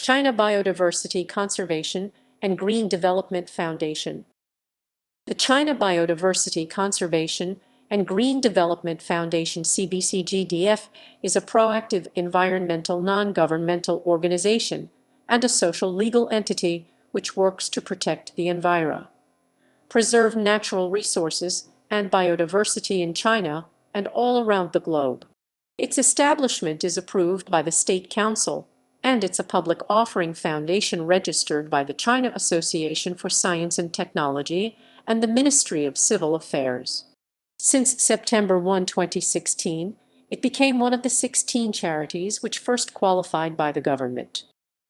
China Biodiversity Conservation and Green Development Foundation. The China Biodiversity Conservation and Green Development Foundation (CBCGDF) is a proactive environmental non-governmental organization and a social legal entity which works to protect the environment, preserve natural resources and biodiversity in China and all around the globe. Its establishment is approved by the State Council, and it's a public offering foundation registered by the China Association for Science and Technology and the Ministry of Civil Affairs. Since September 1, 2016, it became one of the 16 charities which first qualified by the government.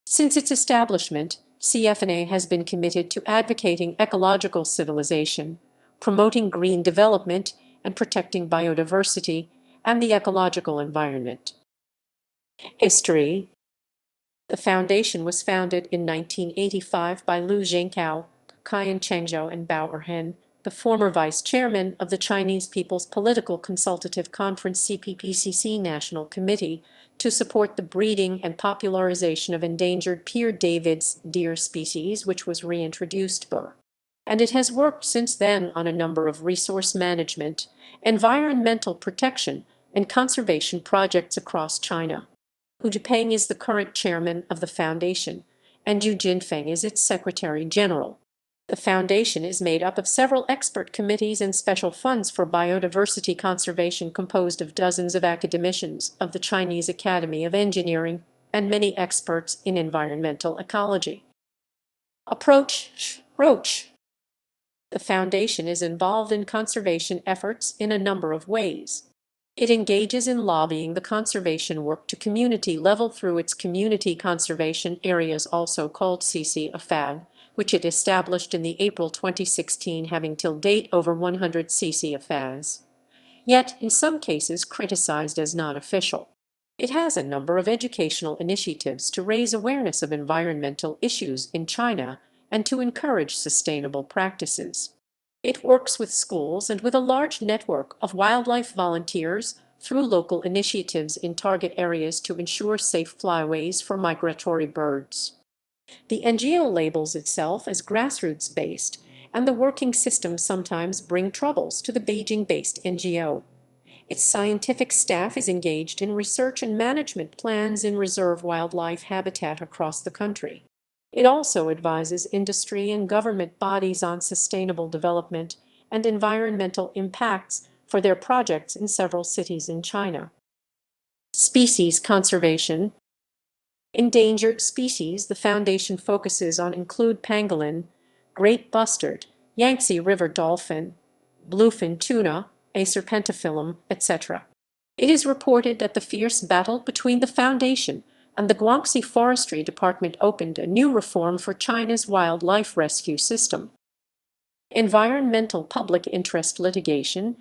Since its establishment, CFNA has been committed to advocating ecological civilization, promoting green development, and protecting biodiversity and the ecological environment. History. The foundation was founded in 1985 by Liu Zhengkao, Qian Chengzhou, and Bao Erhen, the former vice chairman of the Chinese People's Political Consultative Conference (CPPCC) National Committee, to support the breeding and popularization of endangered David's deer species, which was reintroduced by. And it has worked since then on a number of resource management, environmental protection, and conservation projects across China. Hu Jipeng is the current chairman of the foundation, and Yu Jinfeng is its secretary general. The foundation is made up of several expert committees and special funds for biodiversity conservation composed of dozens of academicians of the Chinese Academy of Engineering and many experts in environmental ecology. Approach. The foundation is involved in conservation efforts in a number of ways. It engages in lobbying the conservation work to community level through its community conservation areas, also called CCFA, which it established in the April 2016, having till date over 100 CCFAs. Yet, in some cases criticized as not official. It has a number of educational initiatives to raise awareness of environmental issues in China and to encourage sustainable practices. It works with schools and with a large network of wildlife volunteers through local initiatives in target areas to ensure safe flyways for migratory birds. The NGO labels itself as grassroots-based, and the working systems sometimes bring troubles to the Beijing-based NGO. Its scientific staff is engaged in research and management plans in reserve wildlife habitat across the country. It also advises industry and government bodies on sustainable development and environmental impacts for their projects in several cities in China. Species conservation. Endangered species. The foundation focuses on include pangolin, great bustard, Yangtze River dolphin, bluefin tuna, Acer pentaphyllum, etc. It is reported that the fierce battle between the foundation and the Guangxi Forestry Department opened a new reform for China's wildlife rescue system. Environmental public interest litigation.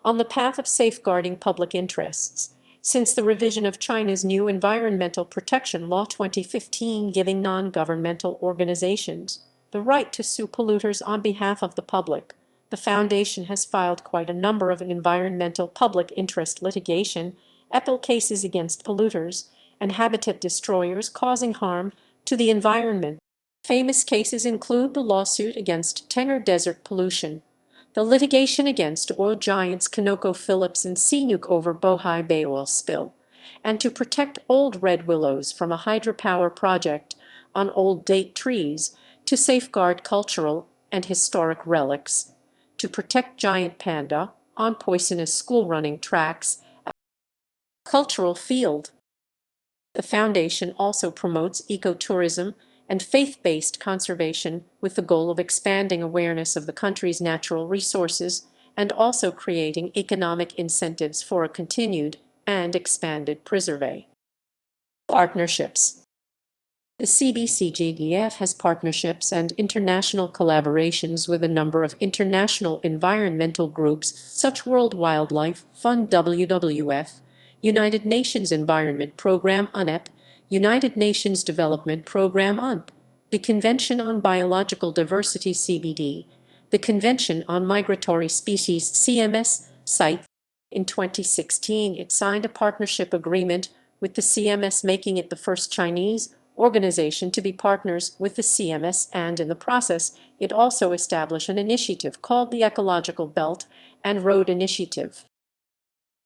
On the path of safeguarding public interests, since the revision of China's new Environmental Protection Law 2015 giving non-governmental organizations the right to sue polluters on behalf of the public, the foundation has filed quite a number of environmental public interest litigation, EPIL cases against polluters and habitat destroyers causing harm to the environment. Famous cases include the lawsuit against Tengger Desert Pollution, the litigation against oil giants ConocoPhillips and CNOOC over Bohai Bay oil spill, and to protect old red willows from a hydropower project on old date trees, to safeguard cultural and historic relics, to protect giant panda on poisonous school-running tracks, cultural field. The foundation also promotes ecotourism and faith-based conservation with the goal of expanding awareness of the country's natural resources and also creating economic incentives for a continued and expanded preserve. Partnerships. The CBCGDF has partnerships and international collaborations with a number of international environmental groups such as World Wildlife Fund WWF, United Nations Environment Programme UNEP, United Nations Development Programme UNP, the Convention on Biological Diversity CBD, the Convention on Migratory Species CMS site. In 2016, it signed a partnership agreement with the CMS, making it the first Chinese organization to be partners with the CMS, and in the process, it also established an initiative called the Ecological Belt and Road Initiative.